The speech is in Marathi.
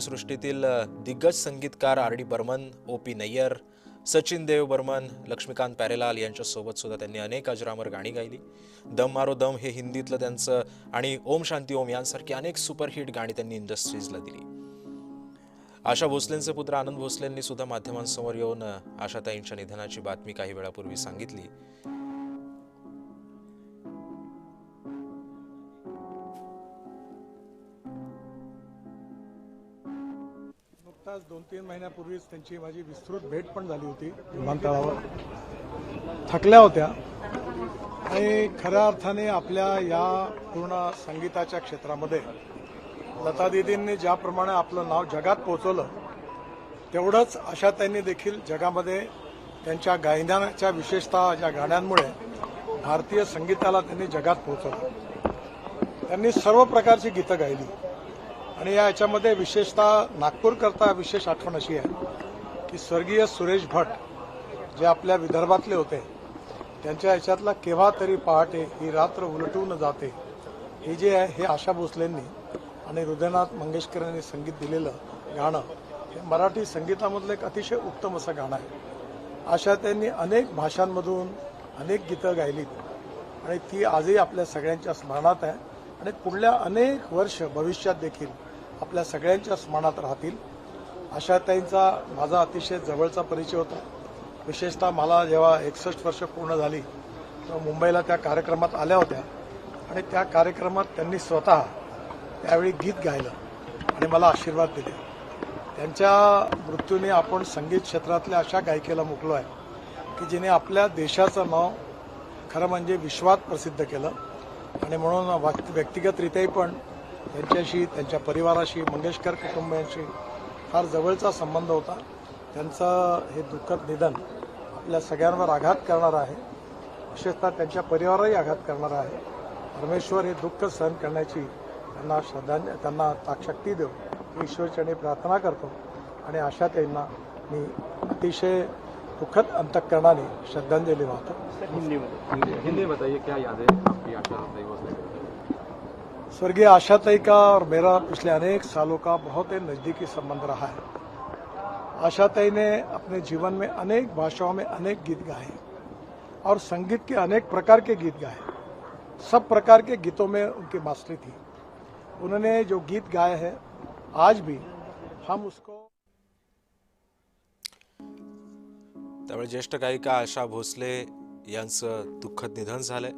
सृष्टीतील दिग्गज संगीतकार आर.डी. बर्मन, ओ.पी. नय्यर, सचिन देव बर्मन, लक्ष्मीकांत प्यारेलाल यांच्यासोबत सुद्धा त्यांनी अनेक अजरामर गाणी गायली. दम मारो दम हे हिंदीतलं त्यांचं आणि ओम शांती ओम यांसारखी अनेक सुपरहिट गाणी त्यांनी इंडस्ट्रीजला दिली. आशा भोसलेंचे पुत्र आनंद भोसलेंनी सुद्धा माध्यमांसमोर येऊन आशाताईंच्या निधनाची बातमी काही वेळापूर्वी सांगितली. नुकताच 2-3 महिन्यापूर्वीच त्यांची माझी विस्तृत भेट पण झाली होती विमानतळावर. थकल्या होत्या आणि खऱ्या अर्थाने आपल्या या पूर्ण संगीताच्या क्षेत्रामध्ये लता दीदींनी ज्याप्रमाणे आपलं नाव जगात पोहोचवलं तेवढंच आशाताईंनी देखील जगामध्ये त्यांच्या गायनाच्या विशेषतः ज्या गाण्यांमुळे भारतीय संगीताला त्यांनी जगात पोहोचवलं. त्यांनी सर्व प्रकारची गीतं गायली आणि याच्यामध्ये विशेषतः नागपूरकरता विशेष आठवण अशी आहे की स्वर्गीय सुरेश भट जे आपल्या विदर्भातले होते त्यांच्या याच्यातला केव्हा तरी पहाटे ही रात्र उलटून जाते हे जे आहे हे आशा भोसलेंनी आणि हृदयनाथ मंगेशकर यांनी संगीत दिलेलं गाणं हे मराठी संगीतामधलं एक अतिशय उत्तम असं गाणं आहे. आशा त्यांनी अनेक भाषांमधून अनेक गीतं गायलीत आणि ती आजही आपल्या सगळ्यांच्या स्मरणात आहे आणि पुढल्या अनेक वर्ष भविष्यात देखील आपल्या सगळ्यांच्या स्मरणात राहतील. आशाताईंचा माझा अतिशय जवळचा परिचय होता. विशेषतः मला जेव्हा 61 वर्ष पूर्ण झाली तेव्हा मुंबईला त्या कार्यक्रमात आल्या होत्या आणि त्या कार्यक्रमात त्यांनी स्वतः त्यावेळी गीत गायलं आणि मला आशीर्वाद दिले. त्यांच्या मृत्यूने आपण संगीत क्षेत्रातल्या अशा गायिकेला मुकलो आहे की जिने आपल्या देशाचं नाव खरं म्हणजे विश्वात प्रसिद्ध केलं आणि म्हणून व्यक्तिगतरित्याही पण त्यांच्याशी त्यांच्या परिवाराशी मंगेशकर कुटुंबियांशी फार जवळचा संबंध होता. त्यांचं हे दुःखद निधन आपल्या सगळ्यांवर आघात करणारं आहे. विशेषतः त्यांच्या परिवारालाही आघात करणारं आहे. परमेश्वर हे दुःख सहन करण्याची त्यांना ताकशक्ती देव ईश्वरचरणी प्रार्थना करतो आणि आशाताईंना मी अतिशय दुःखद अंतःकरणाने श्रद्धांजली वाहतो. हिंदी बताइए क्या याद है आपकी आशाताई भोसले? स्वर्गीय आशाताई का और मेरा पिछले अनेक सालों का बहुत ही नज़दीकी संबंध रहा है. आशाताई ने अपने जीवन में अनेक भाषाओं में अनेक गीत गाए और संगीत के अनेक प्रकार के गीत गाए. सब प्रकार के गीतों में उनकी मास्टरी थी. उन्होंने जो गीत गाए हैं आज भी हम उसको. त्यामुळे ज्येष्ठ गायिका आशा भोसले यांचं दुःखद निधन झालंय.